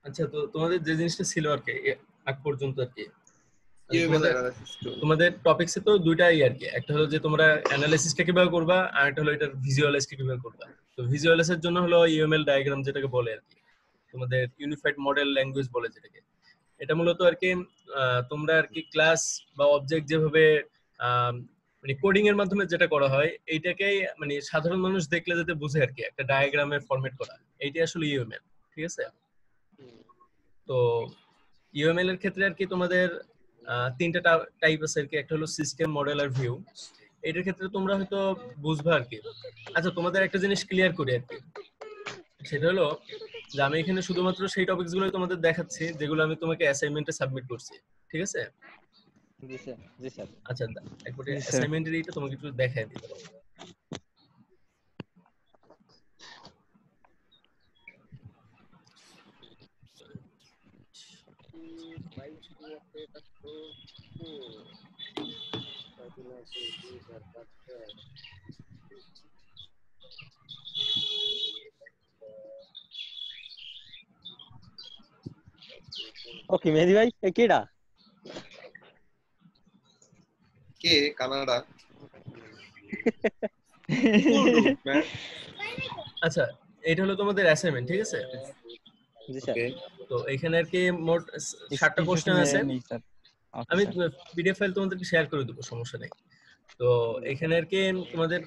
আচ্ছা, তো তোমাদের যে জিনিসটা ছিল আর কি আগ পর্যন্ত আর কি, ইউএমএল তোমাদের অ্যানালাইসিস টুল। তোমাদের টপিকসে তো দুইটাই আর কি, একটা হলো যে তোমরা অ্যানালাইসিসটা কিভাবে করবা, আর একটা হলো এটার ভিজুয়ালাইজটা কিভাবে করবা। তো ভিজুয়ালাইজের জন্য হলো ইউএমএল ডায়াগ্রাম যেটাকে বলে আর কি, তোমাদের ইউনিফাইড মডেল ল্যাঙ্গুয়েজ বলে যেটাকে। এটা মূলত আর কি তোমরা আর কি ক্লাস বা অবজেক্ট যেভাবে আহ, মানে কোডিং এর মাধ্যমে যেটা করা হয় এইটাকেই মানে সাধারণ মানুষ দেখলে যাতে বুঝে আর কি, একটা ডায়াগ্রামে ফরম্যাট করা, এইটাই আসলে ইউএমএল। ঠিক আছে? তো ইউএমএল এর ক্ষেত্রে আর কি তোমাদের তিনটা টাইপ আছে আর কি, একটা হলো সিস্টেম, মডেল আর ভিউ। এটার ক্ষেত্রে তোমরা হয়তো বুঝবা আর কি। আচ্ছা, তোমাদের একটা জিনিস ক্লিয়ার করি আর কি, সেটা হলো যে আমি এখানে শুধুমাত্র সেই টপিকস গুলোই তোমাদের দেখাচ্ছি যেগুলো আমি তোমাকে অ্যাসাইনমেন্টে সাবমিট করছি। ঠিক আছে? জি স্যার, জি স্যার। আচ্ছা, একবারে জি স্যার। অ্যাসাইনমেন্টের এইটা তোমাকে একটু দেখাই দিই। ওকে মেহেদি ভাই, এ কেডা? কে কানাডা? আচ্ছা, এটা হলো তোমাদের অ্যাসাইনমেন্ট। ঠিক আছে? জি স্যার। ওকে, তো এখানে আর কি মোট 7টা কোশ্চেন আছে। নেই স্যার। আমি পিডিএফ ফাইল তোমাদেরকে শেয়ার করে দেবো, সমস্যা নেই। তো এখানে আর কি তোমাদের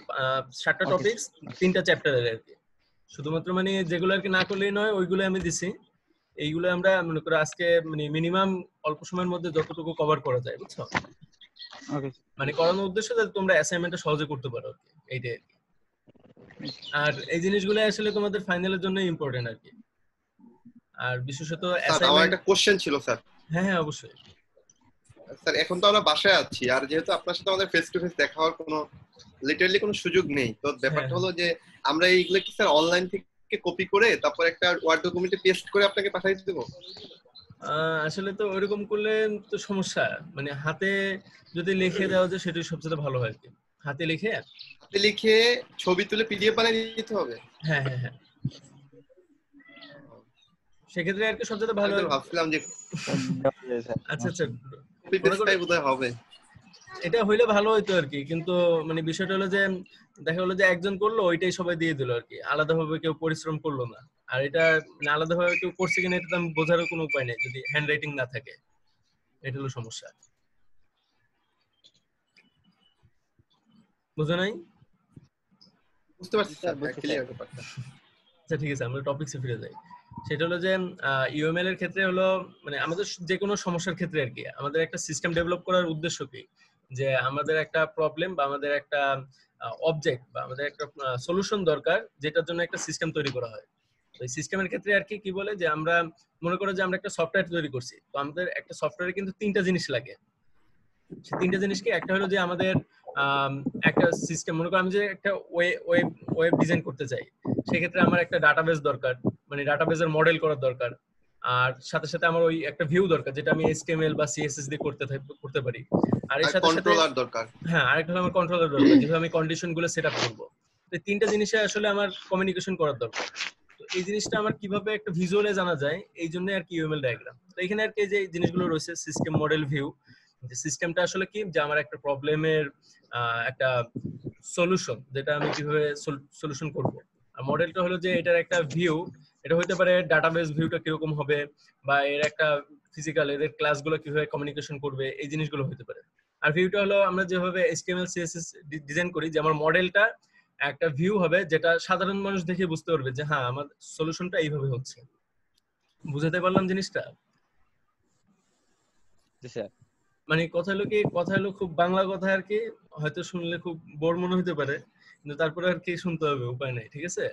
7টা Okay, টপিকস, 3টা চ্যাপ্টারের আর কি। শুধুমাত্র মানে যেগুলো আর কি না করলেই নয় ওইগুলো আমি দিছি। এইগুলো আমরা মনে করো আজকে মানে মিনিমাম অল্প সময়ের মধ্যে যতটুকু কভার করা যায়, বুঝছো? ওকে। মানে করানোর উদ্দেশ্য যাতে তোমরা অ্যাসাইনমেন্টটা সহজে করতে পারো আর কি, এইটাই আর কি। আর এই জিনিসগুলো আসলে তোমাদের ফাইনালের জন্য ইম্পর্টেন্ট আর কি। আর বিশেষত স্যার আমার অ্যাসাইনমেন্ট। একটা কোশ্চেন ছিল স্যার। হ্যাঁ হ্যাঁ, অবশ্যই। স্যার এখন তো আমরা বাসায় আছি, আর যেহেতু আপনার সাথে আমাদের ফেস টু ফেস দেখা হওয়ার কোনো লিটারালি কোনো সুযোগ নেই, তো ব্যাপারটা হলো যে আমরা এইগুলো কি স্যার অনলাইন থেকে কপি করে তারপর একটা ওয়ার্ড ডকুমেন্টে পেস্ট করে আপনাকে পাঠিয়ে দেবো? আসলে তো ওইরকম করলে তো সমস্যা, মানে হাতে যদি লিখে দেওয়া যায় সেটাই সবচেয়ে ভালো হয় আর কি। হাতে লিখে হাতে লিখে ছবি তুলে পিডিএফ বানিয়ে দিতে হবে? হ্যাঁ হ্যাঁ হ্যাঁ, সেক্ষেত্রে আর কি সবচেয়ে ভালো আমি তো হয়। ভাবছিলাম যে আচ্ছা আচ্ছা, কপি পেস্টটাই বোধহয় হবে। এটা হইলে ভালো হইতো আর কি, কিন্তু মানে বিষয়টা হলো যে দেখা হলো যে একজন করলো ওইটাই সবাই দিয়ে দিল আর কি, আলাদাভাবে কেউ পরিশ্রম করলো না। আর এটা মানে আলাদাভাবে কেউ করছে কিনা এটা তো আমি বোঝারও কোনো উপায় নেই যদি হ্যান্ড রাইটিং না থাকে। এটা হলো সমস্যা, বুঝো নাই? বুঝতে পারছি স্যার, ক্লিয়ার ব্যাপারটা। আচ্ছা ঠিক আছে, আমরা টপিকসে ফিরে যাই। সেটা হলো যে ইউএমএল এর ক্ষেত্রে হলো মানে আমাদের যে কোনো সমস্যার ক্ষেত্রে আর কি আমাদের একটা সিস্টেম ডেভেলপ করার উদ্দেশ্য কি, যে আমাদের একটা প্রবলেম বা আমাদের একটা অবজেক্ট বা আমাদের একটা সলিউশন দরকার, যেটার জন্য একটা সিস্টেম তৈরি করা হয়। তো এই সিস্টেমের ক্ষেত্রে আর কি কি বলে যে আমরা মনে করো যে আমরা একটা সফটওয়্যার তৈরি করছি, তো আমাদের একটা সফটওয়্যারে কিন্তু 3টা জিনিস লাগে। সেই 3টা জিনিস কি, একটা হলো যে আমাদের একটা সিস্টেম, মনে করো আমি যে একটা ওয়েব ডিজাইন করতে চাই, সেক্ষেত্রে আমার একটা ডাটাবেস দরকার, মানে ডাটাবেসের মডেল করার দরকার। আর সাথে সাথে আমার ওই একটা ভিউ দরকার যেটা আমি HTML বা CSS দিয়ে করতে পারি। আর এর সাথে সাথে কন্ট্রোলার দরকার। হ্যাঁ, আরেকটা হলো আমার কন্ট্রোলার দরকার, যেভাবে আমি কন্ডিশন গুলো সেট আপ করবো। তো এই 3টা জিনিসে আসলে আমার কমিউনিকেশন করার দরকার। তো এই জিনিসটা আমার কিভাবে একটা ভিজুয়ালে জানা যায়, এই জন্য আর কি ইউএমএল ডায়াগ্রাম। তো এখানে আর কি যে জিনিসগুলো রয়েছে সিস্টেম, মডেল, ভিউ। যে সিস্টেমটা আসলে কি, যে আমার একটা প্রবলেমের একটা সলিউশন, যেটা আমি কিভাবে সলিউশন করব। আর মডেলটা হলো যে এটার একটা ভিউ, এটা হতে পারে ডাটাবেস ভিউটা কিরকম হবে, বা এর একটা ফিজিক্যাল এদের ক্লাসগুলো কিভাবে কমিউনিকেশন করবে, এই জিনিসগুলো হতে পারে। আর ভিউটা হলো আমরা যেভাবে HTML CSS ডিজাইন করি, যে আমার মডেলটা একটা ভিউ হবে যেটা সাধারণ মানুষ দেখে বুঝতে পারবে যে হ্যাঁ আমার সলিউশনটা এইভাবে হচ্ছে। বুঝাতে পারলাম জিনিসটা? জি স্যার। মানে কথা হলো কি, কথা হলো খুব বাংলা কথা আর কি, হয়তো শুনলে খুব বোর মনে হতে পারে, কিন্তু তারপরে আর কি শুনতে হবে, উপায় নাই। ঠিক আছে?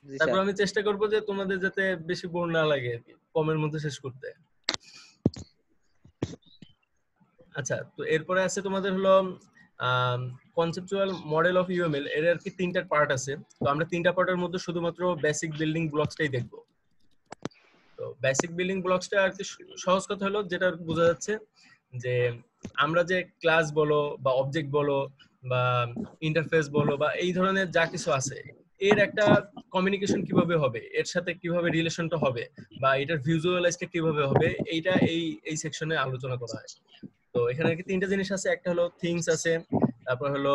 জি তারপর স্যার। আমি চেষ্টা করবো যে তোমাদের যাতে বেশি বোর না লাগে আর কি, কমের মধ্যে শেষ করতে। আচ্ছা, তো এরপরে আছে তোমাদের হলো কনসেপচুয়াল মডেল অফ ইউএমএল। এর আর কি 3টা পার্ট আছে। তো আমরা 3টা পার্টের মধ্যে শুধুমাত্র বেসিক বিল্ডিং ব্লকসটাই দেখবো। তো বেসিক বিল্ডিং ব্লকসটা আর কি সহজ কথা হলো যেটা বোঝা যাচ্ছে যে আমরা যে ক্লাস বলো বা অবজেক্ট বলো বা ইন্টারফেস বলো বা এই ধরনের যা কিছু আছে, এর একটা কমিউনিকেশন কিভাবে হবে, এর সাথে কিভাবে রিলেশনটা হবে, বা এটার ভিজুয়ালাইজটা কিভাবে হবে, এইটা এই সেকশনে আলোচনা করা হয়। তো এখানে আর কি তিনটা জিনিস আছে, একটা হলো থিংস আছে, তারপর হলো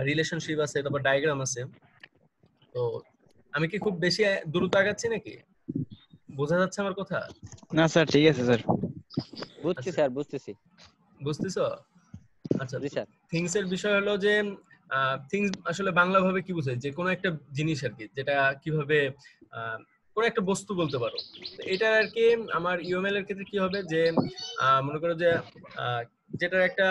রিলেশনশিপ আছে, তারপর ডায়াগ্রাম আছে। তো আমি কি খুব বেশি দ্রুত আগাচ্ছি নাকি? বোঝা যাচ্ছে আমার কথা? না স্যার, ঠিক আছে স্যার। বুঝছি আচ্ছা। স্যার, বুঝতেছি। বুঝতেছো? আচ্ছা, জি স্যার। থিংস এর বিষয় হলো যে থিংস আসলে বাংলা ভাবে কি বোঝায়, যে কোনো একটা জিনিস আর কি, যেটা কিভাবে কোনো একটা বস্তু বলতে পারো। তো এটা আর কি আমার ইউএমএল এর ক্ষেত্রে কি হবে, যে মনে করো যে যেটার একটা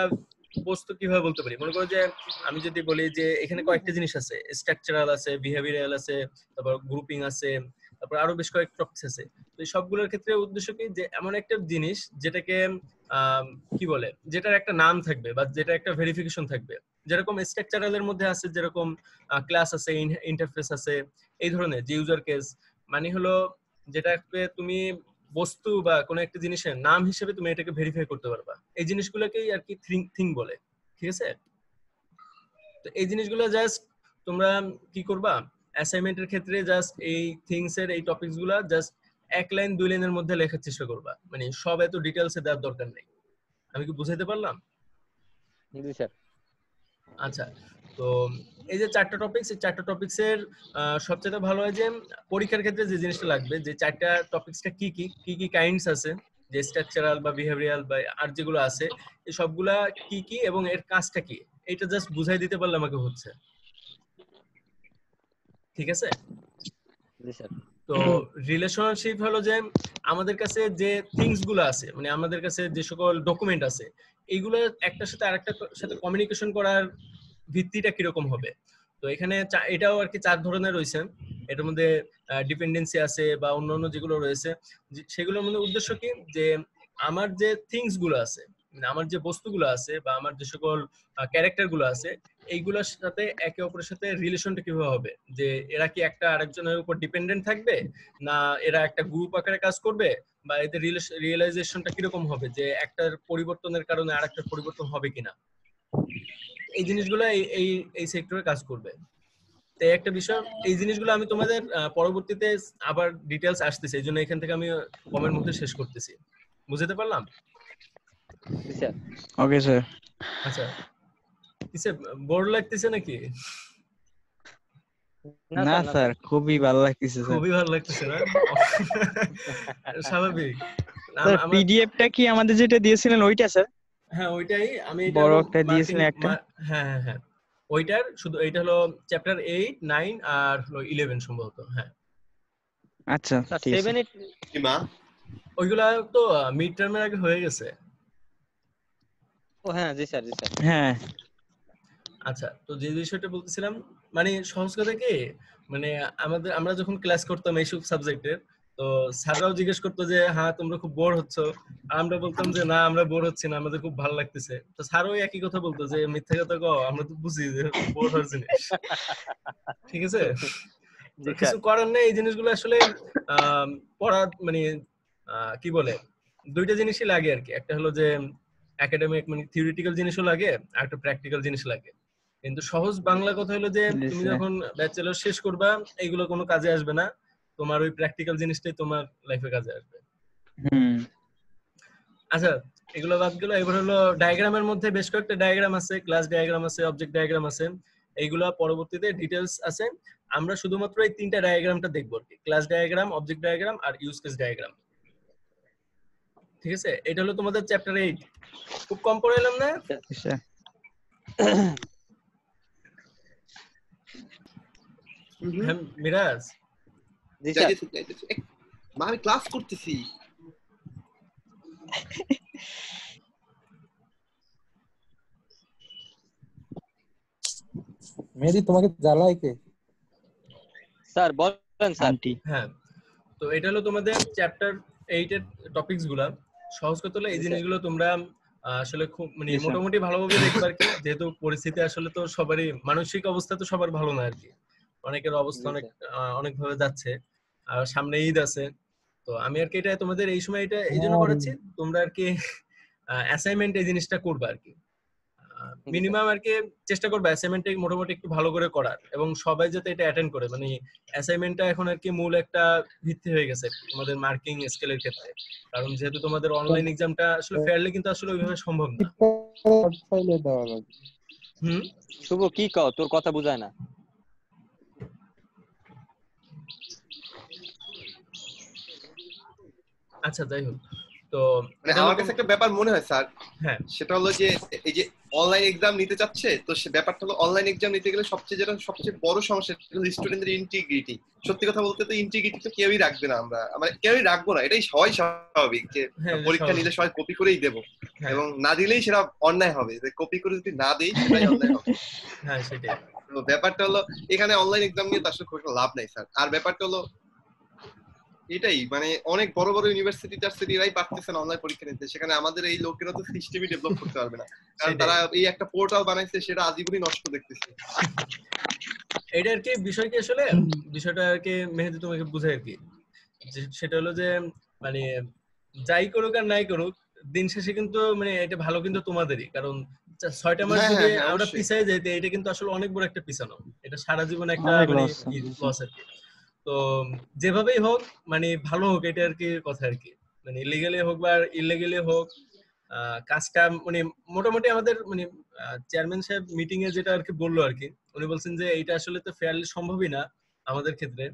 বস্তু কিভাবে বলতে পারি, মনে করো যে আমি যদি বলি যে এখানে কয়েকটা জিনিস আছে, স্ট্রাকচারাল আছে, বিহেভিয়ারাল আছে, তারপর গ্রুপিং আছে, তারপর আরো বেশ কয়েক টপিকস আছে। তো এই সবগুলোর ক্ষেত্রে উদ্দেশ্য কি, যে এমন একটা জিনিস যেটাকে কি বলে, যেটার একটা নাম থাকবে বা যেটা একটা ভেরিফিকেশন থাকবে। যেরকম স্ট্রাকচারাল এর মধ্যে আছে যেরকম ক্লাস আছে, ইন্টারফেস আছে, এই ধরনের যে ইউজার কেস, মানে হলো যেটাকে তুমি বস্তু বা কোনো একটা জিনিসের নাম হিসেবে তুমি এটাকে ভেরিফাই করতে পারবা। এই জিনিসগুলোকেই আর কি থিং বলে, ঠিক আছে? তো এই জিনিসগুলো জাস্ট তোমরা কি করবা, অ্যাসাইনমেন্টের ক্ষেত্রে জাস্ট এই থিংস এর এই টপিকস গুলা জাস্ট 1 লাইন 2 লাইনের মধ্যে লেখার চেষ্টা করবা, মানে সব এত ডিটেলসে দেওয়ার দরকার নেই। আমি কি বুঝাইতে পারলাম? জি স্যার। আচ্ছা, তো এই যে 4টা টপিকস, এই 4টা টপিকস এর সবচেয়ে ভালো হয় যে পরীক্ষার ক্ষেত্রে যে জিনিসটা লাগবে, যে 4টা টপিকসটা কি কি কি কি কাইন্ডস আছে, যে স্ট্রাকচারাল বা বিহেভিয়ারাল বা আর যেগুলো আছে, এই সবগুলা কি কি এবং এর কাজটা কি, এটা জাস্ট বুঝাই দিতে পারলে আমাকে হচ্ছে, ঠিক আছে? জি স্যার। তো রিলেশনশিপ হলো যে আমাদের কাছে যে থিংস গুলো আছে, মানে আমাদের কাছে যে সকল ডকুমেন্ট আছে, এইগুলো একটার সাথে আরেকটার সাথে কমিউনিকেশন করার ভিত্তিটা কিরকম হবে। তো এখানে এটাও আর কি 4 ধরনের রয়েছে। এটার মধ্যে ডিপেন্ডেন্সি আছে বা অন্যান্য যেগুলো রয়েছে, সেগুলোর মধ্যে উদ্দেশ্য কি, যে আমার যে থিংস গুলো আছে, মানে আমার যে বস্তুগুলো আছে বা আমার যে সকল ক্যারেক্টার গুলো আছে, এইগুলোর সাথে একে অপরের সাথে রিলেশনটা কিভাবে হবে, যে এরা কি একটা আরেকজনের উপর ডিপেন্ডেন্ট থাকবে, না এরা একটা গ্রুপ আকারে কাজ করবে, বা এদের রিয়েলাইজেশনটা কিরকম হবে, যে একটার পরিবর্তনের কারণে আরেকটার পরিবর্তন হবে কিনা। এই জিনিসগুলো এই এই সেক্টরে কাজ করবে। তো একটা বিষয়, এই জিনিসগুলো আমি তোমাদের পরবর্তীতে আবার ডিটেলস আসতেছে, এই জন্য এখান থেকে আমি কমের মধ্যে শেষ করতেছি। বুঝতে পারলাম? জি স্যার। Okay sir. আচ্ছা, কিসে বোর লাগতেছে নাকি? না স্যার, খুবই ভালো লাগতেছে স্যার। খুবই ভালো লাগতেছে না? স্বাভাবিক। স্যার পিডিএফটা কি আমাদের যেটা দিয়েছিলেন ওইটা স্যার? হ্যাঁ ওইটাই, আমি এটা বড় হলো একটা দিয়েছিলেন একটা। হ্যাঁ হ্যাঁ হ্যাঁ, ওইটার শুধু এইটা হলো চ্যাপ্টার 8 9 আর হলো 11 সম্ভবত। হ্যাঁ আচ্ছা স্যার ঠিক আছে। 7 8 কি মা? ওইগুলা তো মিড টার্মের আগে হয়ে গেছে। ও হ্যাঁ, জি স্যার, জি স্যার। হ্যাঁ আচ্ছা, তো যে বিষয়টা বলতেছিলাম, মানে সহজ কথা কি, মানে আমরা যখন ক্লাস করতাম এইসব সাবজেক্টের, তো স্যাররাও জিজ্ঞেস করতো যে হ্যাঁ তোমরা খুব বোর হচ্ছ, আর আমরা বলতাম যে না আমরা বোর হচ্ছি না, আমাদের খুব ভালো লাগতেছে। তো স্যারও একই কথা বলতো যে মিথ্যা কথা কও, আমরা তো বুঝি যে বোর হওয়ার জিনিস, ঠিক আছে? তো জি কিছু স্যার। করার নেই, এই জিনিসগুলো আসলে পড়া মানে কি বলে, দুইটা জিনিসই লাগে আর কি। একটা হলো যে একাডেমিক মানে থিওরিটিক্যাল জিনিসও লাগে, আর একটা প্র্যাকটিক্যাল জিনিস লাগে। কিন্তু সহজ বাংলা কথা হলো যে জি তুমি স্যার। যখন ব্যাচেলর শেষ করবা, এইগুলো কোনো কাজে আসবে না, তোমার ওই প্র্যাকটিক্যাল জিনিসটাই তোমার লাইফে কাজে আসবে। হুম। আচ্ছা, এগুলো বাদ গেল, এবার হলো ডায়াগ্রামের মধ্যে বেশ কয়েকটা ডায়াগ্রাম আছে, ক্লাস ডায়াগ্রাম আছে, অবজেক্ট ডায়াগ্রাম আছে, এইগুলা পরবর্তীতে ডিটেলস আছে। আমরা শুধুমাত্র এই 3টা ডায়াগ্রামটা দেখবো আর কি, ক্লাস ডায়াগ্রাম, অবজেক্ট ডায়াগ্রাম আর ইউজ কেস ডায়াগ্রাম, ঠিক আছে? এটা হলো তোমাদের চ্যাপ্টার 8। খুব কম পড়াইলাম না? স্যার হ্যাঁ মিরাজ, জি স্যার। যাইতেছি। মা আমি ক্লাস করতেছি। মেহেদি তোমাকে জ্বালায় কে? স্যার বলেন স্যার। আন্টি। হ্যাঁ, তো এটা হলো তোমাদের চ্যাপ্টার 8 এর টপিকস গুলা। সহজ কথা হলো এই জি, জিনিসগুলো তোমরা আসলে খুব মানে জি, স্যার। মোটামুটি ভালোভাবে দেখবে আর কি, যেহেতু পরিস্থিতি আসলে তো সবারই, মানসিক অবস্থা তো সবার ভালো না আর কি, অনেকের অবস্থা জি অনেক স্যার। অনেক ভাবে যাচ্ছে। আর সামনে ঈদ আছে, তো আমি আর কি এটা তোমাদের এই সময় এটা এই জন্য হ্যাঁ রে। করাচ্ছি, তোমরা আর কি অ্যাসাইনমেন্ট এই জিনিসটা করবে আর কি। মিনিমাম আর কি চেষ্টা করবে অ্যাসাইনমেন্টে মোটামুটি একটু ভালো করে করার, এবং সবাই যাতে এটা অ্যাটেন্ড করে। মানে অ্যাসাইনমেন্টটা এখন আর কি মূল একটা ভিত্তি হয়ে গেছে তোমাদের মার্কিং স্কেলের ক্ষেত্রে, কারণ যেহেতু তোমাদের অনলাইন এক্সামটা আসলে ফেয়ারলি কিন্তু আসলে ওইভাবে সম্ভব না। ফাইলে দেওয়া লাগবে। হুম, শুভ কি কও, তোর কথা বুঝায় না। আচ্ছা যাই হোক, তো মানে এটা আমার হলো কাছে একটা ব্যাপার মনে হয় স্যার, হ্যাঁ সেটা হলো যে এই যে অনলাইন এক্সাম নিতে চাচ্ছে, তো সে ব্যাপারটা হলো অনলাইন এক্সাম নিতে গেলে সবচেয়ে বড় সমস্যা হলো স্টুডেন্টদের ইন্টিগ্রিটি। সত্যি কথা বলতে তো ইন্টিগ্রিটি তো কেউই রাখবে না, আমরা মানে কেউই রাখবো না, এটাই সবাই স্বাভাবিক যে হ্যাঁ এটা পরীক্ষা স্বাভাবিক। নিলে সবাই কপি করেই দেবো, হ্যাঁ এবং না দিলেই সেটা অন্যায় হবে, যে কপি করে যদি না দেই সেটাই অন্যায় হবে। হ্যাঁ সেটাই। তো ব্যাপারটা হলো এখানে অনলাইন এক্সাম নিয়ে তো আসলে খুব একটা লাভ নাই স্যার। আর ব্যাপারটা হলো এটাই, মানে অনেক বড় বড় ইউনিভার্সিটি টার্সিটিরাই পারতেছে না অনলাইন পরীক্ষা নিতে, সেখানে আমাদের এই লোকেরা তো সিস্টেমই ডেভেলপ করতে পারবে না, কারণ সেটাই। তারা এই একটা পোর্টাল বানাইছে সেটা আজীবনই নষ্ট দেখতেছে। এটা আর কি বিষয় কি আসলে, বিষয়টা আর কি মেহেদি তোমাকে বুঝাই আর কি, সেটা হলো যে মানে যাই করুক আর নাই করুক, দিন শেষে কিন্তু মানে এটা ভালো কিন্তু তোমাদেরই, কারণ 6টা মাস হ্যাঁ যদি হ্যাঁ হ্যাঁ আমরা অবশ্যই। পিছাই যাইতে, এটা কিন্তু আসলে অনেক বড় একটা পিছানো, এটা সারা জীবন একটা অনেক মানে লস। লস আর কি। তো যেভাবেই হোক মানে ভালো হোক, এটা আর কি কথা আর কি, মানে ইলিগালি হোক বা ইলিগালি হোক, কাজটা মানে মোটামুটি আমাদের মানে চেয়ারম্যান সাহেব মিটিং এ যেটা আর কি বললো আর কি, উনি বলছেন যে এটা আসলে তো ফেয়ারলি সম্ভবই না আমাদের ক্ষেত্রে।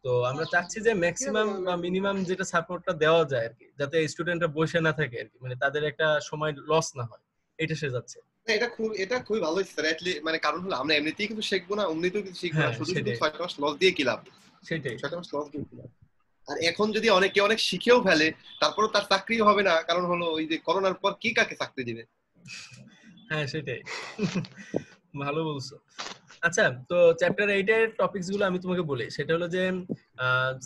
তো আমরা চাচ্ছি যে ম্যাক্সিমাম বা মিনিমাম যেটা সাপোর্টটা দেওয়া যায় আর কি, যাতে স্টুডেন্টরা বসে না থাকে আর কি, মানে তাদের একটা সময় লস না হয়, এটা সে যাচ্ছে। না, এটা খুবই ভালো হচ্ছে স্যার। মানে কারণ হলো আমরা এমনিতেই কিন্তু শিখবো না, অমনিতেও কিন্তু শিখবো না, হ্যাঁ শুধু শুধু সেটাই 6টা মাস লস দিয়ে কি লাভ? সেটাই। 6টা মাস লস দিয়ে কি লাভ? আর এখন যদি অনেকে অনেক শিখেও ফেলে, তারপরে তার চাকরিও হবে না, কারণ হলো ওই যে করোনার পর কি কাকে চাকরি দিবে? হ্যাঁ সেটাই। ভালো বলছো। আচ্ছা, তো চ্যাপ্টার 8 এর টপিকস গুলো আমি তোমাকে বলি, সেটা হলো যে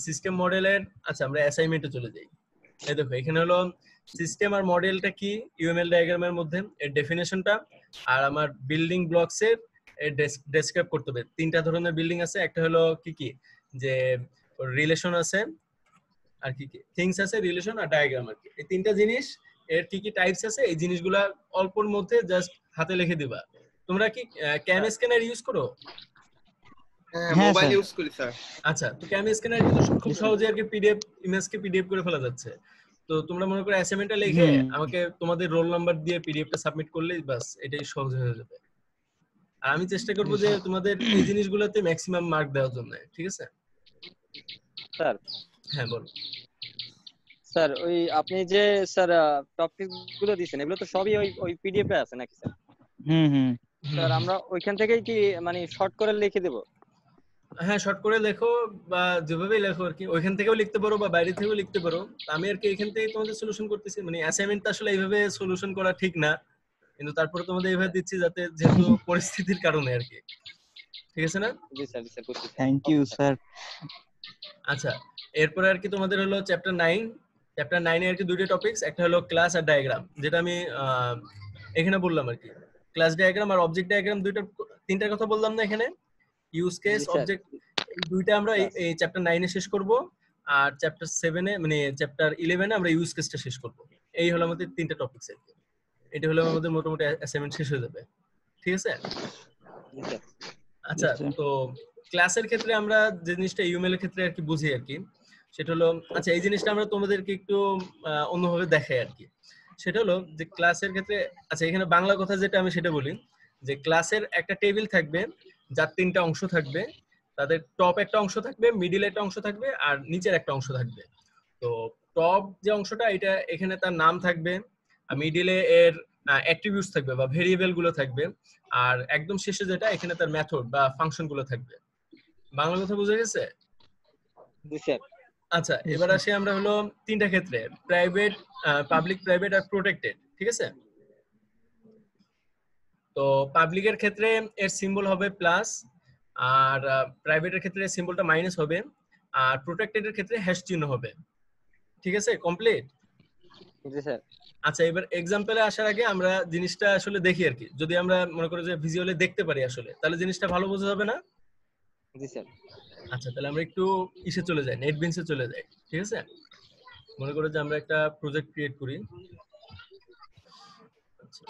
সিস্টেম মডেলের। আচ্ছা আমরা অ্যাসাইনমেন্টে চলে যাই। এই দেখো এখানে হলো সিস্টেম আর মডেলটা কি ইউএমএল ডায়াগ্রামের মধ্যে, এর ডেফিনেশনটা, আর আমার বিল্ডিং ব্লকস এর ডেসক্রাইব করতে হবে। 3টা ধরনের বিল্ডিং আছে, একটা হলো কি কি যে রিলেশন আছে, আর কি কি থিংস আছে, রিলেশন আর ডায়াগ্রাম আর কি, এই 3টা জিনিস এর কি কি টাইপস আছে, এই জিনিসগুলা অল্পর মধ্যে জাস্ট হাতে লিখে দিবা। তোমরা কি ক্যাম স্ক্যানার ইউজ করো? হ্যাঁ হ্যাঁ মোবাইল স্যার। ইউজ করি স্যার। আচ্ছা, তো ক্যাম স্ক্যানার কিন্তু খুব সহজে আর কি পিডিএফ ইমেজকে পিডিএফ করে ফেলা যাচ্ছে। তো তোমরা মনে করো অ্যাসাইনমেন্টটা লিখে আমাকে তোমাদের রোল নাম্বার দিয়ে পিডিএফটা সাবমিট করলেই বাস, এটাই সহজ হয়ে যাবে। আর আমি চেষ্টা করব যে তোমাদের এই জিনিসগুলোতে ম্যাক্সিমাম মার্ক দেওয়ার জন্য, ঠিক আছে? স্যার হ্যাঁ বলো। স্যার ওই আপনি যে স্যার টপিক গুলো দিয়েছেন, এগুলো তো সবই ওই ওই পিডিএফ এ আছে নাকি স্যার? হুম। স্যার আমরা ওইখান থেকেই কি মানে শর্ট করে লিখে দেব? হ্যাঁ শর্ট করে লেখো, বা যেভাবেই লেখো আর কি, ওইখান থেকেও লিখতে পারো বা বাইরে থেকেও লিখতে পারো। আমি আর কি এখান থেকে তোমাদের সলিউশন করতেছি, মানে অ্যাসাইনমেন্ট আসলে এইভাবে সলিউশন করা ঠিক না, কিন্তু তারপরে তোমাদের এইভাবে দিচ্ছি যাতে, যেহেতু পরিস্থিতির কারণে আর কি, ঠিক আছে না? জি স্যার, জি স্যার, বুঝছি স্যার। Thank you sir. আচ্ছা, এরপরে আর কি তোমাদের হলো চ্যাপ্টার 9। চ্যাপ্টার 9 এ আর কি দুইটা টপিকস, একটা হলো ক্লাস আর ডায়াগ্রাম, যেটা আমি এখানে বললাম আর কি। ক্লাস ডায়াগ্রাম আর অবজেক্ট ডায়াগ্রাম তিনটার কথা বললাম না এখানে, ইউজ কেস জি স্যার। অবজেক্ট, এই দুইটা আমরা এই চ্যাপ্টার 9 এ শেষ করব, আর চ্যাপ্টার 7 এ মানে চ্যাপ্টার 11 এ আমরা ইউজ কেসটা শেষ করব। এই হলো আমাদের তিনটা টপিকস আর কি। এটা হলো আমাদের মোটামুটি অ্যাসাইনমেন্ট শেষ হয়ে যাবে, ঠিক আছে? জি স্যার। আচ্ছা, তো ক্লাসের ক্ষেত্রে আমরা যে জিনিসটা ইউএমএল এর ক্ষেত্রে আর কি বুঝি আর কি, সেটা হলো, আচ্ছা এই জিনিসটা আমরা তোমাদেরকে একটু অন্যভাবে দেখাই আর কি। সেটা হলো যে ক্লাসের ক্ষেত্রে, আচ্ছা এখানে বাংলা কথা যেটা আমি সেটা বলি, যে ক্লাসের একটা টেবিল থাকবে, যার 3টা অংশ থাকবে, তাদের টপ একটা অংশ থাকবে, মিডিল একটা অংশ থাকবে, আর নিচের একটা অংশ থাকবে। তো টপ যে অংশটা, এটা এখানে তার নাম থাকবে, আর মিডিলে এর অ্যাট্রিবিউটস থাকবে বা ভেরিয়েবল গুলো থাকবে, আর একদম শেষে যেটা এখানে তার মেথড বা ফাংশন গুলো থাকবে। বাংলা কথা বুঝে গেছে? জি স্যার। আচ্ছা, এবার আসি আমরা হলো 3টা ক্ষেত্রে, প্রাইভেট, পাবলিক, প্রাইভেট আর প্রোটেক্টেড, ঠিক আছে? তো পাবলিকের ক্ষেত্রে এর সিম্বল হবে প্লাস, আর প্রাইভেটের ক্ষেত্রে সিম্বলটা মাইনাস হবে, আর প্রোটেক্টেড এর ক্ষেত্রে হ্যাশ চিহ্ন হবে, ঠিক আছে? কমপ্লিট? জি স্যার। আচ্ছা, এবার এক্সাম্পলে আসার আগে আমরা জিনিসটা আসলে দেখি আর কি, যদি আমরা মনে করি যে ভিজুয়ালি দেখতে পারি আসলে, তাহলে জিনিসটা ভালো বোঝা যাবে না? জি স্যার। আচ্ছা, তাহলে আমরা একটু ইসে চলে যাই, নেটবিনসে চলে যাই, ঠিক আছে? মনে করো যে আমরা একটা প্রজেক্ট ক্রিয়েট করি। আচ্ছা,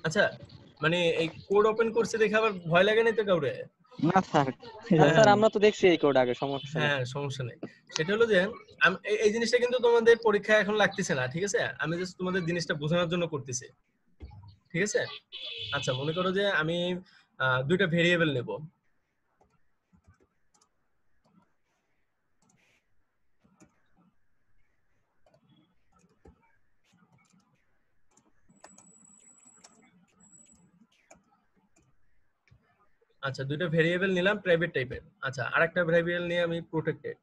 আচ্ছা, মানে এই কোড ওপেন করছে দেখে আবার ভয় লাগে না তো কাউরে? না স্যার, না স্যার, আমরা তো দেখছি এই কোড আগে, সমস্যা নেই। হ্যাঁ, সমস্যা নেই। সেটা হলো যে এই জিনিসটা কিন্তু তোমাদের পরীক্ষায় এখন লাগতেছে না, ঠিক আছে? আমি জাস্ট তোমাদের জিনিসটা বোঝানোর জন্য করতেছি, ঠিক আছে? আচ্ছা, মনে করো যে আমি দুইটা ভেরিয়েবল নেব। আচ্ছা, দুইটা ভেরিয়েবল নিলাম প্রাইভেট টাইপের। আচ্ছা, আরেকটা ভেরিয়েবল নিয়ে আমি প্রোটেক্টেড।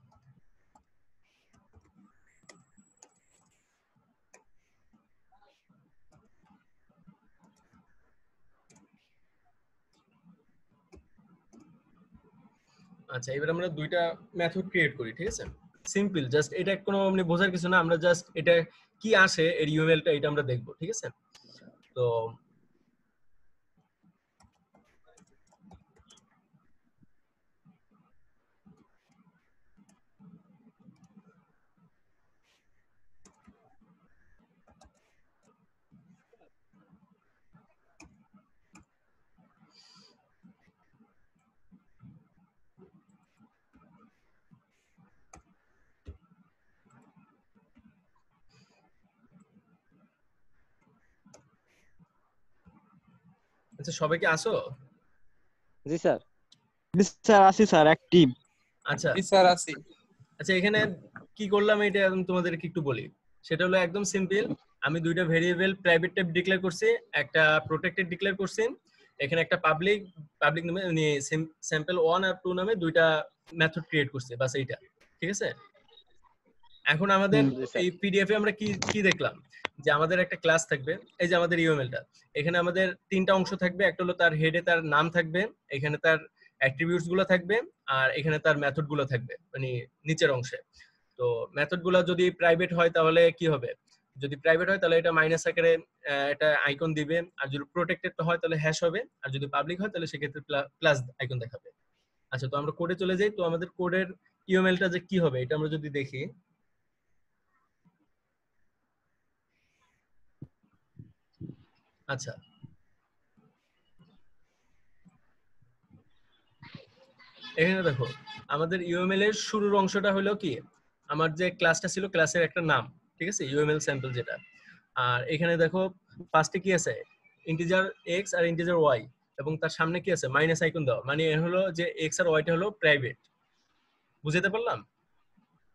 আচ্ছা, এবার আমরা দুইটা মেথড ক্রিয়েট করি, ঠিক আছে? সিম্পল, জাস্ট এটা কোনো মানে বোঝার কিছু না, আমরা জাস্ট এটা কি আসে এর ইউএমএলটা এটা আমরা দেখবো, ঠিক আছে? তো আচ্ছা, সবাই কি আসো? জি স্যার। স্যার আছি স্যার, অ্যাক্টিভ। আচ্ছা স্যার আছি। আচ্ছা, এখানে কি করলাম এটা আমি তোমাদেরকে একটু বলি। সেটা হলো একদম সিম্পল, আমি দুইটা ভেরিয়েবল প্রাইভেট টাইপ ডিক্লেয়ার করছি, একটা প্রোটেক্টেড ডিক্লেয়ার করছি। এখানে একটা পাবলিক নামে স্যাম্পল 1 আর 2 নামে দুইটা মেথড ক্রিয়েট করছি, বাস এইটা, ঠিক আছে? এখন আমাদের জি স্যার। এই পিডিএফ এ আমরা কি কি দেখলাম, যে আমাদের একটা ক্লাস থাকবে, এই যে আমাদের ইউএমএলটা, এখানে আমাদের তিনটা অংশ থাকবে। একটা হলো তার হেডে তার নাম থাকবে, এখানে তার অ্যাট্রিবিউটস গুলো থাকবে, আর এখানে তার মেথড গুলো থাকবে মানে নিচের অংশে। তো মেথড গুলো যদি প্রাইভেট হয় তাহলে কি হবে, যদি প্রাইভেট হয় তাহলে এটা মাইনাস আকারে এটা আইকন দিবে, আর যদি প্রোটেক্টেড হয় তাহলে হ্যাশ হবে, আর যদি পাবলিক হয় তাহলে সেক্ষেত্রে প্লাস আইকন দেখাবে। আচ্ছা, তো আমরা কোডে চলে যাই। তো আমাদের কোডের ইউএমএলটা যে কি হবে এটা আমরা যদি দেখি। আচ্ছা, এখানে দেখো আমাদের ইউএমএল এর শুরুর অংশটা হলো কি, আমার যে ক্লাসটা ছিল ক্লাসের একটা নাম, ঠিক আছে, ইউএমএল স্যাম্পল যেটা। আর এখানে দেখো ফার্স্টে কি আছে, ইন্টিজার এক্স আর ইন্টিজার ওয়াই, এবং তার সামনে কি আছে, মাইনাস আইকন দেওয়া, মানে এর হলো যে এক্স আর ওয়াইটা হলো প্রাইভেট, বুঝতে পারলাম?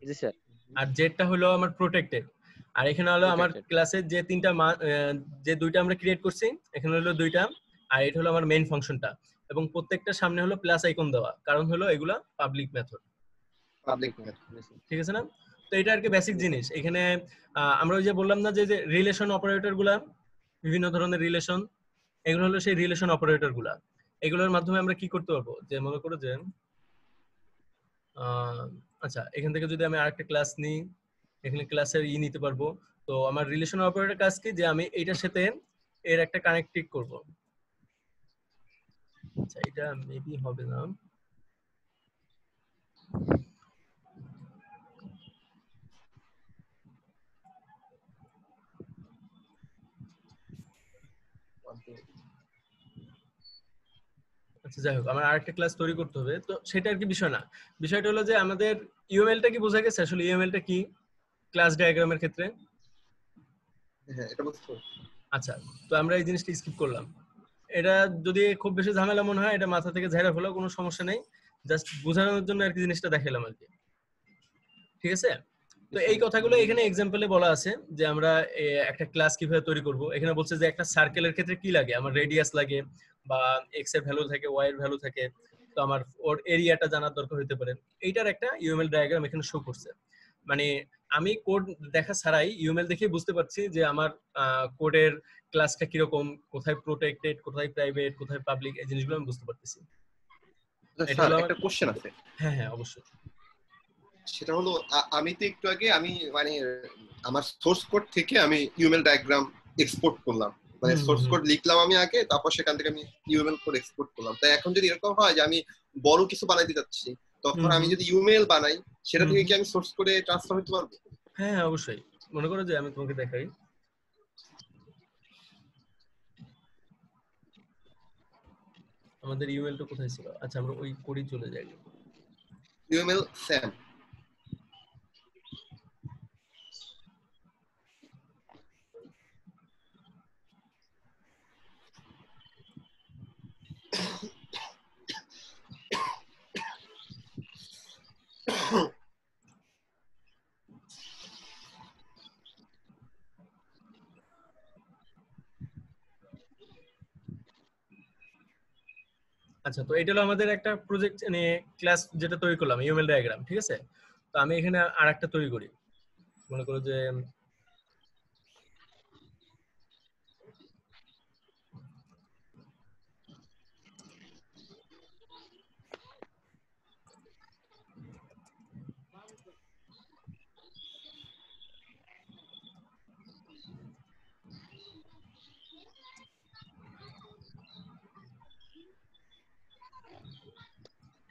জি স্যার। আর জেডটা হলো আমার প্রোটেক্টেড। আর এখানে হলো আমার Protected। ক্লাসের যে যে দুইটা আমরা ক্রিয়েট করছি, এখানে হলো দুইটা, আর এটা হলো আমার মেইন ফাংশনটা, এবং প্রত্যেকটা সামনে হলো প্লাস আইকন দেওয়া, কারণ হলো এগুলা পাবলিক মেথড, পাবলিক ঠিক আছে না? তো এটা আর কি বেসিক জিনিস। এখানে আমরা ওই যে বললাম না যে রিলেশন অপারেটর গুলা, বিভিন্ন ধরনের রিলেশন, এগুলো হলো সেই রিলেশন অপারেটর গুলা। এগুলোর মাধ্যমে আমরা কি করতে পারবো, যে মনে করো যে আচ্ছা, এখান থেকে যদি আমি আরেকটা ক্লাস নিই, এখানে ক্লাসের নিতে পারবো। তো আমার রিলেশন অপারেটর কাজ কি, যে আমি এইটার সাথে এর একটা কানেক্টিং করব। আচ্ছা, এটা মেবি হবে না। আচ্ছা, যাই হোক, আমার আরেকটা ক্লাস তৈরি করতে হবে, তো সেটা আর কি বিষয় না। বিষয়টা হলো যে আমাদের ইউএমএলটা কি বোঝা গেছে, আসলে ইউএমএলটা কি ক্লাস ডায়াগ্রামের ক্ষেত্রে? হ্যাঁ, এটা বুঝতে পারছি। আচ্ছা, তো আমরা এই জিনিসটা স্কিপ করলাম। এটা যদি খুব বেশি ঝামেলা মনে হয় এটা মাথা থেকে ঝেড়ে ফেলো, কোনো সমস্যা নেই, জাস্ট বোঝানোর জন্য আর কি জিনিসটা দেখালাম আর কি, ঠিক আছে? তো এই কথাগুলো এখানে এক্সাম্পলে বলা আছে যে আমরা একটা ক্লাস কিভাবে তৈরি করব। এখানে বলছে যে একটা সার্কেলের ক্ষেত্রে কি লাগে, আমার রেডিয়াস লাগে, বা এক্স এর ভ্যালু থাকে, ওয়াই এর ভ্যালু থাকে, তো আমার ওর এরিয়াটা জানার দরকার হতে পারে। এইটার একটা ইউএমএল ডায়াগ্রাম এখানে শো করছে। মানে আমি কোড দেখা ছাড়াই ইউএমএল দেখে বুঝতে পারছি যে আমার কোডের ক্লাসটা কিরকম, কোথায় প্রোটেক্টেড, কোথায় প্রাইভেট, কোথায় পাবলিক, এই জিনিসগুলো আমি বুঝতে পারতেছি। এটা স্যার হলো একটা কোশ্চেন আছে। হ্যাঁ হ্যাঁ, অবশ্যই। সেটা হলো আমি তো একটু আগে আমি মানে আমার সোর্স কোড থেকে আমি ইউএমএল ডায়াগ্রাম এক্সপোর্ট করলাম, মানে সোর্স কোড লিখলাম আমি আগে, তারপর সেখান থেকে আমি ইউএমএল কোড এক্সপোর্ট করলাম। তাই এখন যদি এরকম হয় যে আমি বড় কিছু বানাইতে যাচ্ছি, তখন আমি যদি ইউএমএল বানাই, সেটা থেকে কি আমি সোর্স কোডে ট্রান্সফার হতে পারবো? হ্যাঁ হ্যাঁ, অবশ্যই। মনে করো যে আমি তোমাকে দেখাই, আমাদের ইউএলটা কোথায় ছিল? আচ্ছা আমরা ওই কোডে চলে যাই। UML Sam. আচ্ছা তো এটা হলো আমাদের একটা প্রজেক্ট নিয়ে ক্লাস যেটা তৈরি করলাম ইউএমএল ডায়াগ্রাম, ঠিক আছে? তো আমি এখানে আরেকটা তৈরি করি, মনে করো যে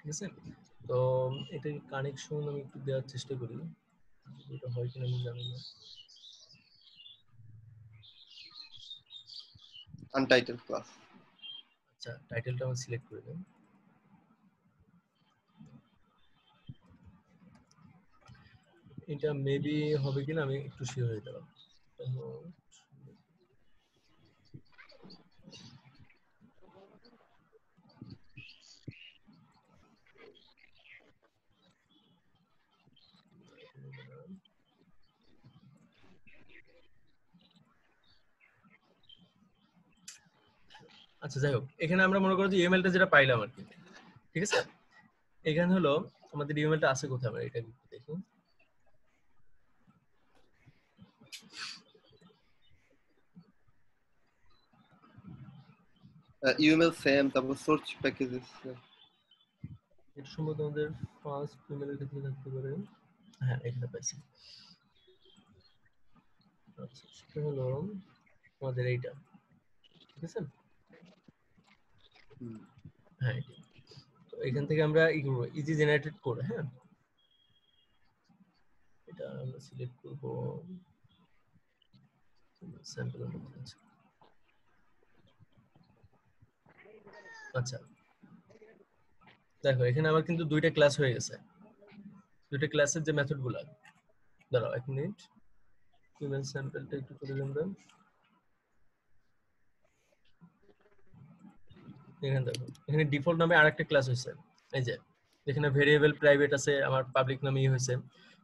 ঠিক আছে। তো এটা কানেকশন আমি একটু দেওয়ার চেষ্টা করি, এটা হয় কিনা আমি জানি না। Untitled class. আচ্ছা টাইটেলটা আমি সিলেক্ট করে দিই। এটা মেবি হবে কিনা আমি একটু শিওর হয়ে গেলাম। আচ্ছা যাই হোক, এখানে আমরা মনে করো যে ইমেলটা যেটা পাইলাম আর কি, ঠিক আছে? এখানে হলো আমাদের ইমেলটা আছে কোথায়, আমরা এটা একটু দেখি। ইউএমএল স্যাম, তারপর সোর্স প্যাকেজেস। এটা সম্ভবত আমাদের ফার্স্ট ইমেলের ক্ষেত্রে থাকতে পারে। হ্যাঁ এখানে পাইছি। আচ্ছা সেটা হলো আমাদের এইটা, ঠিক আছে? হ্যাঁ এটা। তো এখান থেকে আমরা ই করব ইজি জেনারেটেড কোড। হ্যাঁ এটা আমরা সিলেক্ট করব স্যাম্পলের মধ্যে আছে। আচ্ছা দেখো এখানে আমার কিন্তু দুইটা ক্লাস হয়ে গেছে, দুইটা ক্লাসের যে মেথডগুলো, দাঁড়াও এক মিনিট, ইমেল স্যাম্পলটা একটু করে দিন। এখানে দেখো এখানে ডিফল্ট নামে আরেকটা ক্লাস হয়েছে, এই যে এখানে ভেরিয়েবল প্রাইভেট আছে, আমার পাবলিক নামেই হয়েছে।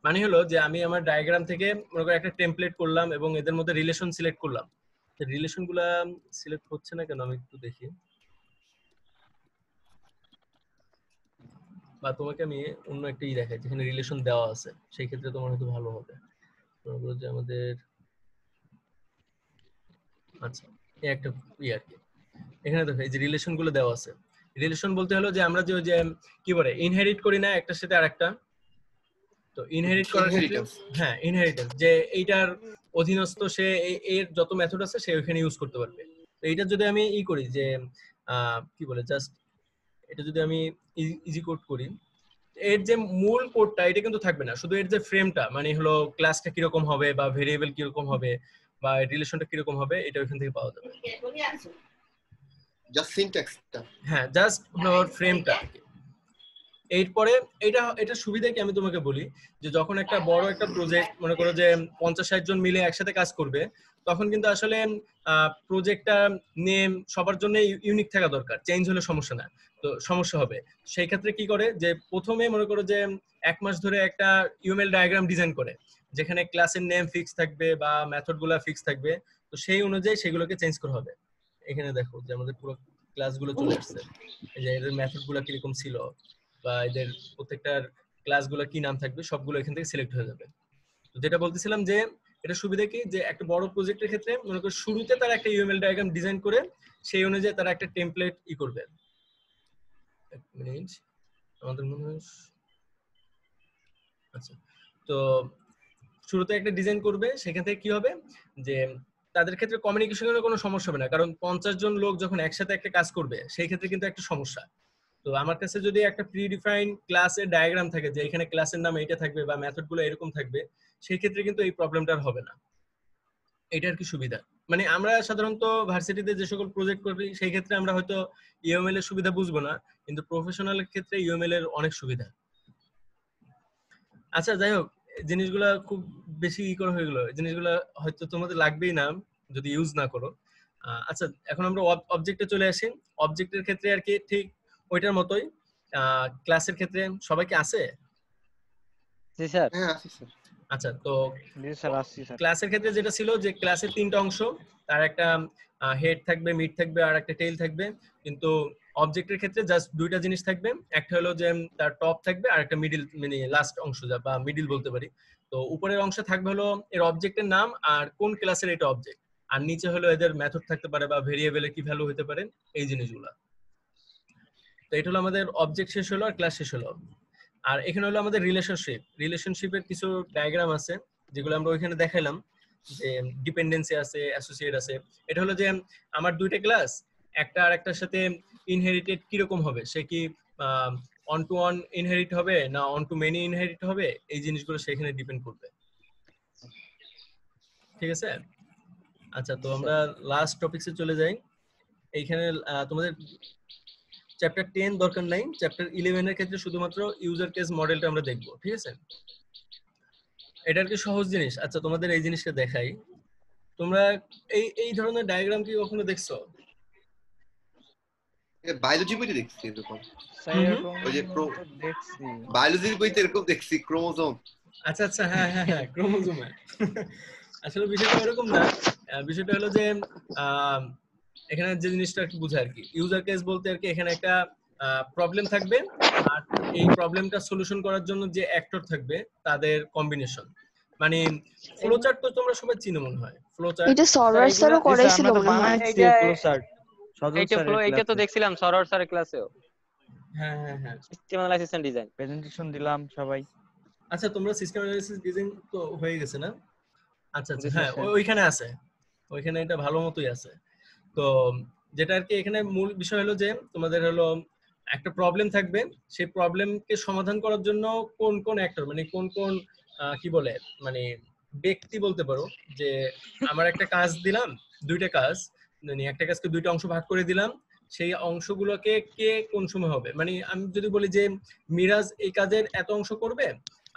মানে হলো যে আমি আমার ডায়াগ্রাম থেকে মনে করো একটা টেমপ্লেট করলাম এবং এদের মধ্যে রিলেশন সিলেক্ট করলাম। রিলেশনগুলা সিলেক্ট হচ্ছে না কেন আমি একটু দেখি, বা তোমাকে আমি অন্য একটা দেখাই যেখানে রিলেশন দেওয়া আছে, সেই ক্ষেত্রে তোমার হয়তো ভালো হবে। মনে করো যে আমাদের আচ্ছা এই একটা আর কি, এখানে দেখো এই যে রিলেশন গুলো দেওয়া আছে। রিলেশন বলতে হলো যে আমরা যে ওই যে কি বলে ইনহেরিট করি না একটার সাথে আরেকটা, তো ইনহেরিট করার ক্ষেত্রে হ্যাঁ ইনহেরিটেন্স, যে এইটার অধীনস্থ সে এর যত মেথড আছে সে ওখানে ইউজ করতে পারবে। তো এটা যদি আমি ই করি যে কি বলে জাস্ট এটা যদি আমি ইজি কোড করি, এর যে মূল কোডটা এটা কিন্তু থাকবে না, শুধু এর যে ফ্রেমটা মানে হলো ক্লাসটা কিরকম হবে বা ভেরিয়েবল কিরকম হবে বা রিলেশনটা কিরকম হবে এটা ওখান থেকে পাওয়া যাবে। জাস্ট সিনট্যাক্সটা। হ্যাঁ জাস্ট হলো ফ্রেমটা। এরপরে এটা সুবিধা কি আমি তোমাকে বলি, যে যখন একটা বড় একটা প্রজেক্ট মনে করো যে 50-60 জন মিলে একসাথে কাজ করবে, তখন কিন্তু আসলে প্রজেক্টটা নেম সবার জন্য ইউনিক থাকা দরকার, চেঞ্জ হলে সমস্যা না, তো সমস্যা হবে। সেই ক্ষেত্রে কি করে যে প্রথমে মনে করো যে 1 মাস ধরে একটা ইউএমএল ডায়াগ্রাম ডিজাইন করে, যেখানে ক্লাসের নেম ফিক্স থাকবে বা মেথড গুলা ফিক্স থাকবে, তো সেই অনুযায়ী সেগুলোকে চেঞ্জ করা হবে। এখানে দেখো যে আমাদের পুরো ক্লাসগুলো চলে আসছে, এই যে এদের মেথড গুলা কিরকম ছিল বা এদের প্রত্যেকটার ক্লাসগুলো কি নাম থাকবে সবগুলো এখান থেকে সিলেক্ট হয়ে যাবে। তো যেটা বলতেছিলাম যে এটা সুবিধা কি, যে একটা বড় প্রজেক্টের ক্ষেত্রে মনে করো শুরুতে তারা একটা ইউএমএল ডায়াগ্রাম ডিজাইন করে সেই অনুযায়ী তারা একটা টেমপ্লেট ই করবে। এক মিনিট, আমাদের মনে হয় আচ্ছা, তো শুরুতে একটা ডিজাইন করবে, সেখান থেকে কি হবে যে তাদের ক্ষেত্রে কমিউনিকেশনের কোনো সমস্যা হবে না, কারণ 50 জন লোক যখন একসাথে একটা কাজ করবে সেই ক্ষেত্রে কিন্তু একটা সমস্যা। তো আমার কাছে যদি একটা প্রি ডিফাইন্ড ক্লাসের ডায়াগ্রাম থাকে যে এখানে ক্লাসের নাম এইটা থাকবে বা মেথডগুলো এরকম থাকবে, সেই ক্ষেত্রে কিন্তু এই প্রবলেমটা হবে না। এটা আর কি সুবিধা। মানে আমরা সাধারণত ভার্সিটিতে যে সকল প্রজেক্ট করি সেই ক্ষেত্রে আমরা হয়তো ইউএমএল এর সুবিধা বুঝবো না, কিন্তু প্রফেশনাল এর ক্ষেত্রে ইউএমএল এর অনেক সুবিধা। আচ্ছা যাই হোক, জিনিসগুলা খুব বেশি করা হয়ে গেলো, জিনিসগুলা হয়তো তোমাদের লাগবেই না যদি ইউজ না করো। আচ্ছা এখন আমরা অবজেক্টে চলে আসি। অবজেক্টের ক্ষেত্রে আর কি ঠিক ওইটার মতোই। ক্লাসের ক্ষেত্রে সবাই কি আছে? জি স্যার। হ্যাঁ আছি স্যার। আচ্ছা তো জি স্যার, আসছি স্যার। ক্লাসের ক্ষেত্রে যেটা ছিল যে ক্লাসের 3টা অংশ, তার একটা হেড থাকবে, মিড থাকবে আর একটা টেইল থাকবে। কিন্তু অবজেক্টের ক্ষেত্রে জাস্ট 2টা জিনিস থাকবে, একটা হলো যে তার টপ থাকবে আর একটা মিডল, মানে লাস্ট অংশ বা মিডল বলতে পারি। তো উপরের অংশে থাকবে হলো এর অবজেক্টের নাম আর কোন ক্লাসের এটা অবজেক্ট, আর নিচে হলো এদের মেথড থাকতে পারে বা ভেরিয়েবলের কি ভ্যালু হতে পারে, এই জিনিসগুলো। তো এটা হলো আমাদের অবজেক্ট শেষ হলো আর ক্লাস শেষ হলো। আর এখানে হলো আমাদের রিলেশনশিপের কিছু ডায়াগ্রাম আছে যেগুলো আমরা ওইখানে দেখাইলাম, যে ডিপেন্ডেন্সি আছে, অ্যাসোসিয়েট আছে। এটা হলো যে আমার 2টা ক্লাস একটা আর একটার সাথে ইনহেরিটেড কিরকম হবে, সে কি অন টু ওয়ান ইনহেরিট হবে না অন টু মেনি ইনহেরিট হবে, এই জিনিসগুলো সেখানে ডিপেন্ড করবে। ঠিক আছে? আচ্ছা তো আমরা লাস্ট টপিকসে চলে যাই। এইখানে তোমাদের চ্যাপ্টার 10 দরকার নাই, চ্যাপ্টার 11 এর ক্ষেত্রে শুধুমাত্র ইউজার কেস মডেলটা আমরা দেখবো। ঠিক আছে? এটা আর কি সহজ জিনিস। আচ্ছা তোমাদের এই জিনিসটা দেখাই, তোমরা এই ধরনের ডায়াগ্রাম কি কখনো দেখছো? বায়োলজি বইতে দেখছি এরকম। স্যার এরকম ওই যে তো দেখছি। বায়োলজির বইতে এরকম দেখছি, ক্রোমোজোম। আচ্ছা আচ্ছা, হ্যাঁ হ্যাঁ হ্যাঁ, ক্রোমোজোমে। আসলে বিষয়টা এরকম না, বিষয়টা হলো যে আহ, এখানে যে জিনিসটা একটু বোঝা আর কি, ইউজার কেস বলতে আর কি এখানে একটা প্রবলেম থাকবে আর এই প্রবলেমটা সলিউশন করার জন্য যে অ্যাক্টর থাকবে তাদের কম্বিনেশন। মানে ফ্লোচার্ট তো তোমরা সবাই চিনো মনে হয়, ফ্লোচার্ট। এটা সরওয়ার স্যারও জি স্যার, করাইছিল আমরা তো মনে হয়। বানাইছি এইটা ফ্লো চার্ট সজল এইটা স্যারের এইটা তো ক্লাসে। দেখছিলাম সরোয়ার স্যারের ক্লাসেও, হ্যাঁ হ্যাঁ হ্যাঁ। System analysis and design. Presentation দিলাম সবাই। আচ্ছা তোমরা সিস্টেম অ্যানালিসিস ডিজাইন তো হয়ে গেছে না? আচ্ছা আচ্ছা, জি হ্যাঁ স্যার। ওইখানে আছে, ওইখানে এটা ভালো মতোই আছে। তো যেটা আর কি এখানে মূল বিষয় হলো যে তোমাদের হলো একটা প্রবলেম থাকবে, সেই প্রবলেমকে সমাধান করার জন্য কোন কোন অ্যাক্টর, মানে কোন কোন কি বলে, মানে ব্যক্তি বলতে পারো, যে আমার একটা কাজ দিলাম, 2টা কাজ, মানে একটা কাজকে 2টা অংশ ভাগ করে দিলাম, সেই অংশগুলোকে কে কোন সময় হবে, মানে আমি যদি বলি যে মিরাজ এই কাজের এত অংশ করবে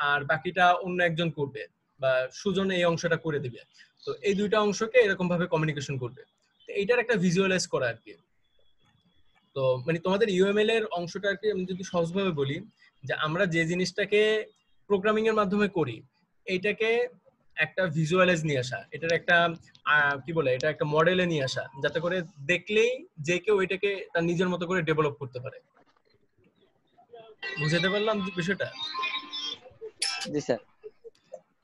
আর বাকিটা অন্য একজন করবে, বা সুজন এই অংশটা করে দিবে, তো এই 2টা অংশকে এরকম ভাবে কমিউনিকেশন করবে। তো এইটার একটা ভিজুয়ালাইজ করা আর কি। তো মানে তোমাদের ইউএমএল এর অংশটা আর কি আমি যদি সহজভাবে বলি, যে আমরা যে জিনিসটাকে প্রোগ্রামিং এর মাধ্যমে করি এইটাকে একটা ভিজুয়ালাইজ নিয়ে আসা, এটার একটা কি বলে, এটা একটা মডেলে নিয়ে আসা, যাতে করে দেখলেই যে কেউ এটাকে তার নিজের মতো করে ডেভেলপ করতে পারে। বুঝতে পারলাম বিষয়টা? জি স্যার।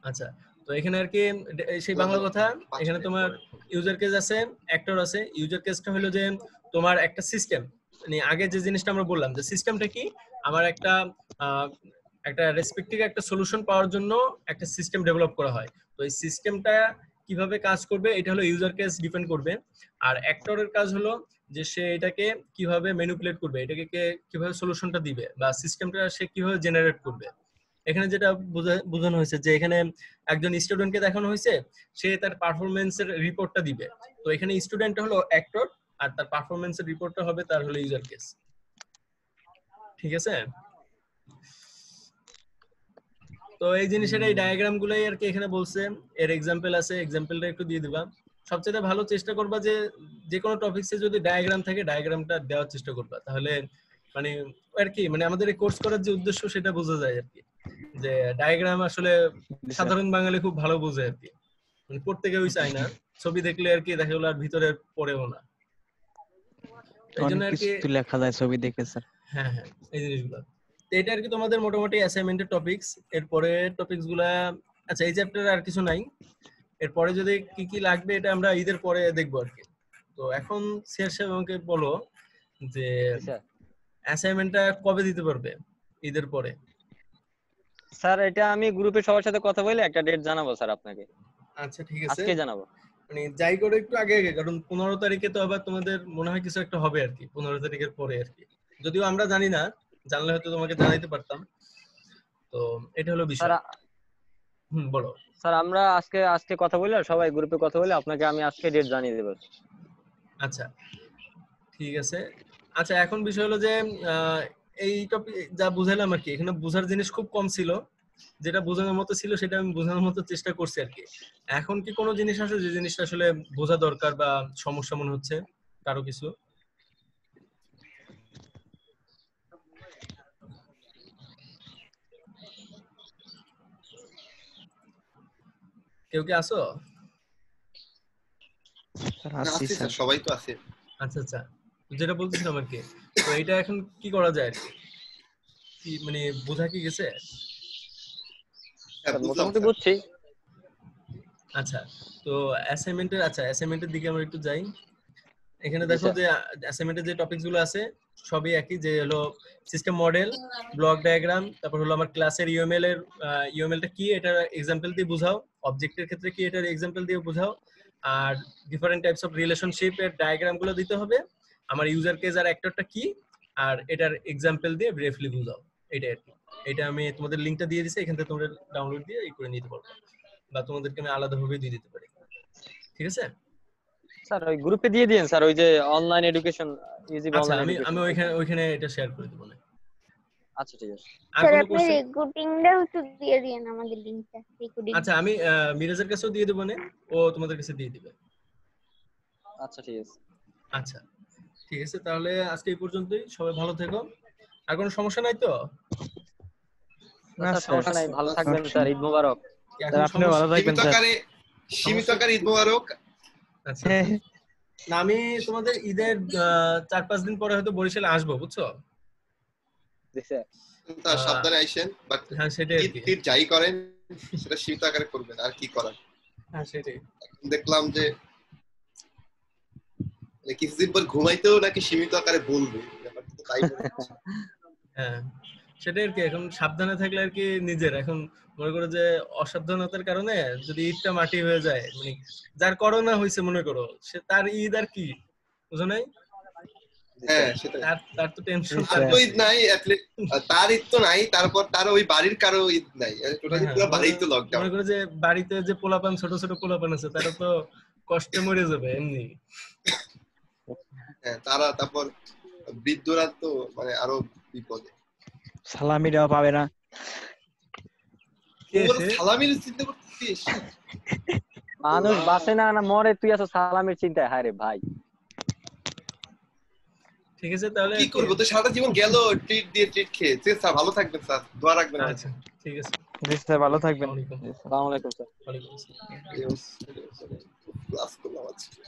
আচ্ছা তো এখানে আর কি সেই বাংলা কথা, এখানে তোমার ইউজার কেস আছে, অ্যাক্টর আছে। ইউজার কেসটা হলো যে তোমার একটা সিস্টেম, মানে আগে যে জিনিসটা আমরা বললাম যে সিস্টেমটা কি, আমার একটা একটা রেসপেক্টিভ একটা সলিউশন পাওয়ার জন্য একটা সিস্টেম ডেভেলপ করা হয়। তো এই সিস্টেমটা কিভাবে কাজ করবে এটা হলো ইউজার কেস ডিপেন্ড করবে। আর অ্যাক্টরের কাজ হলো যে সে এটাকে কিভাবে ম্যানিপুলেট করবে, এটাকে কিভাবে সলিউশনটা দিবে, বা সিস্টেমটা সে কিভাবে জেনারেট করবে। এখানে যেটা বোঝানো হয়েছে যে এখানে একজন স্টুডেন্টকে দেখানো হয়েছে, সে তার পারফরমেন্সের রিপোর্টটা দিবে। তো এখানে স্টুডেন্ট হলো অ্যাক্টর আর তার পারফরমেন্সের রিপোর্টটা হবে তার হলো ইউজার কেস। ঠিক আছে? তো এই জিনিসের এই ডায়াগ্রাম গুলাই আর কি এখানে বলছে, এর এক্সাম্পল আছে, এক্সাম্পলটা একটু দিয়ে দিবা। সবচেয়ে ভালো চেষ্টা করবা যে যে কোনো টপিকসে যদি ডায়াগ্রাম থাকে ডায়াগ্রামটা দেওয়ার চেষ্টা করবা, তাহলে মানে আর কি মানে আমাদের এই কোর্স করার যে উদ্দেশ্য সেটা বোঝা যায় আর কি, যে ডায়াগ্রাম আসলে সাধারণ বাঙালি খুব ভালো বোঝে আর কি, মানে পড়তে কেউই চায় না, ছবি দেখলে আর কি দেখা গেলো আর ভিতরে পড়েও না, এই জন্য অনেক আর কি। কিছু লেখা যায় ছবি দেখে স্যার। হ্যাঁ হ্যাঁ, এই জিনিসগুলো তো এটা আর কি তোমাদের মোটামুটি অ্যাসাইনমেন্টের টপিকস। এরপরে টপিকস গুলা, আচ্ছা এই চ্যাপ্টারে আর কিছু নাই, এরপরে যদি কি কি লাগবে এটা আমরা ঈদের পরে দেখবো আর কি। তো এখন স্যার সাহেব আমাকে বলো যে স্যার অ্যাসাইনমেন্টটা কবে দিতে পারবে ঈদের পরে? স্যার এটা আমি গ্রুপে সবার সাথে কথা বলে একটা ডেট জানাবো স্যার আপনাকে। আচ্ছা ঠিক আছে, আজকে জানাবো। মানে যাই করে একটু আগে আগে, কারণ 15 তারিখে তো আবার তোমাদের মনে হয় কিছু একটা হবে আর কি, 15 তারিখের পরে আর কি, যদিও আমরা জানি না, জানলে হয়তো তোমাকে জানাইতে পারতাম। তো এটা হলো স্যার বিষয়। বলো। স্যার আমরা আজকে কথা বলে সবাই গ্রুপে কথা বলে আপনাকে আমি আজকে ডেট জানিয়ে দেব। আচ্ছা ঠিক আছে। আচ্ছা এখন বিষয় হলো যে এই টপিক যা বুঝাইলাম আর কি, এখানে বোঝার জিনিস খুব কম ছিল, যেটা বোঝানোর মতো ছিল সেটা আমি বোঝানোর মতো চেষ্টা করছি আর কি। এখন কি কোনো জিনিস আছে যে জিনিসটা আসলে বোঝা দরকার বা সমস্যা মনে হচ্ছে কারো কিছু? কেউ কি আসো? আছি স্যার, সবাই তো আছে। আচ্ছা আচ্ছা, যেটা বলতেছিলাম আর কি, তো এটা এখন কি করা যায় আর কি? কি মানে বোঝা কি গেছে? হ্যাঁ, বুঝলাম মোটামুটি স্যার। বুঝছি। আচ্ছা তো অ্যাসাইনমেন্টের দিকে আমরা একটু যাই। এখানে জি দেখো স্যার। যে অ্যাসাইনমেন্টের যে টপিকস গুলো আছে সবই একই, যে হলো সিস্টেম মডেল, ব্লক ডায়াগ্রাম, তারপর হলো আমার ক্লাসের ইউএমএলটা কি এটার এক্সাম্পল দিয়ে বোঝাও, অবজেক্টের ক্ষেত্রে কি এটার এক্সাম্পল দিয়ে বোঝাও, আর ডিফারেন্ট টাইপস অফ রিলেশনশিপ এর ডায়াগ্রাম গুলো দিতে হবে, আমার ইউজার কেস আর অ্যাক্টরটা কি, আর এটার এক্সাম্পল দিয়ে ব্রিফলি বোঝাও। এটাই আর কি। এটা আমি তোমাদের লিংকটা দিয়ে দিছি, এখান থেকে তোমরা ডাউনলোড দিয়ে এই করে নিতে পারবে, বা তোমাদেরকে আমি আলাদাভাবে দিয়ে দিতে পারি। ঠিক আছে স্যার ওই গ্রুপে দিয়ে দিন স্যার, ওই যে অনলাইন এডুকেশন, ইজি আচ্ছা, অনলাইন আমি এডুকেশন। ওইখানে এটা শেয়ার করে দেবো না। আচ্ছা ঠিক আছে আর স্যার কোনো আপনি কোশ্চেন? রেকর্ডিংটাও একটু দিয়ে দিন আমাদের লিংকটা, রেকর্ডিং। আচ্ছা আমি মিরাজের কাছেও দিয়ে দেবো না, ও তোমাদের কাছে দিয়ে দিবে। আচ্ছা ঠিক আছে আচ্ছা ঠিক আছে, তাহলে আজকে এই পর্যন্তই, সবাই ভালো থেকো। আর কোনো সমস্যা নাই তো? না স্যার, স্যার, সমস্যা নাই, ভালো থাকবেন স্যার, ঈদ মোবারক। কি এখন আপনিও ভালো সমস্যা? থাকবেন স্যার। সীমিত আকারে ঈদ মোবারক। আচ্ছা না, আমি তোমাদের ঈদের 4-5 দিন পরে হয়তো বরিশালে আসবো, বুঝছো? জি স্যার। স্যার সাবধানে আইসেন, বাট হ্যাঁ সেটাই আর কি। ঈদ যাই করেন সেটা সীমিত আকারে করবেন, আর কি করার। হ্যাঁ সেটাই। দেখলাম যে কিছুদিন পর ঘুমাইতেও নাকি সীমিত আকারে বলবে, ব্যাপারটা তো তাই মনে হচ্ছে। হ্যাঁ সেটাই আর কি, এখন সাবধানে থাকলে আর কি নিজের, এখন মনে করো যে অসাবধানতার কারণে যদি ঈদটা মাটি হয়ে যায়, মানে যার করোনা হয়েছে মনে করো, সে তার ঈদ আর কি, বুঝো নাই? হ্যাঁ সেটাই। তার তো টেনশন। তার তো ঈদ নাই, তার ঈদ তো নাই, তারপর তার ওই বাড়ির কারো ঈদ নাই, টোটালি পুরো বাড়ি তো লকডাউন। মনে করো যে বাড়িতে যে পোলাপান, ছোট ছোট পোলাপান আছে, তারা তো কষ্টে মরে যাবে এমনি। হ্যাঁ, তারা তারপর বৃদ্ধরা তো মানে আরো বিপদে। সালামিটাও পাবে না। ওর সালামির চিন্তা করতেছিস? মানুষ বাঁচে না না মরে, তুই আছো সালামের চিন্তায়। হায় রে ভাই। ঠিক আছে তাহলে কি করবো, তো সারাটা জীবন গেল ট্রিট দিয়ে ট্রিট খেয়ে। স্যার ভালো থাকবেন স্যার, দোয়া রাখবেন। আচ্ছা ঠিক আছে, জি স্যার, ভালো থাকবেন। আসসালামু আলাইকুম। আসসালামু আলাইকুম স্যার। ওয়ালাইকুম আসসালাম। ক্লাস করলাম আজকে।